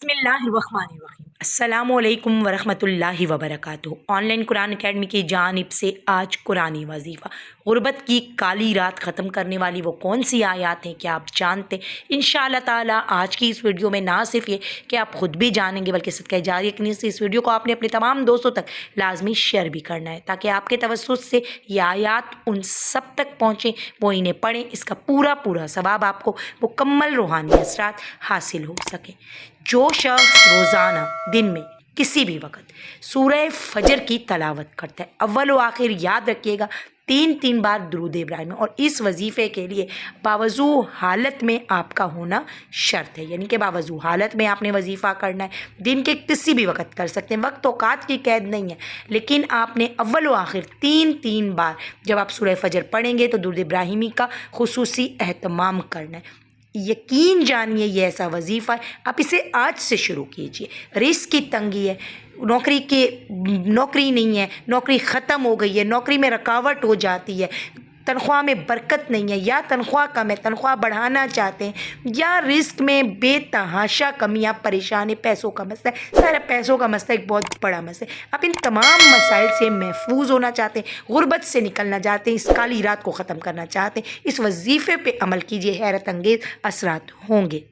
बिस्मिल्लाहिर्रहमानिर्रहीम। अस्सलामुअलैकुम वरहमतुल्लाहि वबरकातुहू। ऑनलाइन कुरान अकेडमी की जानिब से आज कुरानी वजीफ़ा गुर्बत की काली रात ख़त्म करने वाली वो कौन सी आयत हैं क्या आप जानते हैं? इंशाअल्लाह ताला आज की इस वीडियो में ना सिर्फ ये कि आप ख़ुद भी जानेंगे बल्कि सदका जारिया की नीयत से इस वीडियो को आपने अपने तमाम दोस्तों तक लाजमी शेयर भी करना है ताकि आपके तवज्जुह से ये आयत उन सब तक पहुँचें, वो इन्हें पढ़ें, इसका पूरा पूरा सवाब आपको मुकम्मल रूहानी असरात हासिल हो सके। जो शख्स रोज़ाना दिन में किसी भी वक्त सूरह फजर की तलावत करता है, अव्वल व आखिर याद रखिएगा, तीन तीन बार दुरूद इब्राहिम है, और इस वजीफ़े के लिए बावजू हालत में आपका होना शर्त है, यानी कि बावजू हालत में आपने वजीफ़ा करना है। दिन के किसी भी वक्त कर सकते हैं, वक्त औकात की कैद नहीं है, लेकिन आपने अव्वल व आखिर तीन तीन बार जब आप सूरह फजर पढ़ेंगे तो दुरूद इब्राहिमी का खुसूसी एहतमाम करना है। यकीन जानिए ये ऐसा वजीफ़ा है, आप इसे आज से शुरू कीजिए। रिस्क की तंगी है, नौकरी नहीं है, नौकरी ख़त्म हो गई है, नौकरी में रुकावट हो जाती है, तनख्वाह में बरकत नहीं है, या तनख्वाह कम है, तनख्वाह बढ़ाना चाहते हैं, या रिस्क में बेतहाशा कमियाँ परेशानी, पैसों का मसला है, सारा पैसों का मसला एक बहुत बड़ा मसला है। आप इन तमाम मसाइल से महफूज होना चाहते हैं, गुर्बत से निकलना चाहते हैं, इस काली रात को ख़त्म करना चाहते हैं, इस वजीफ़े पे अमल कीजिए, हैरत अंगेज़ असरात होंगे।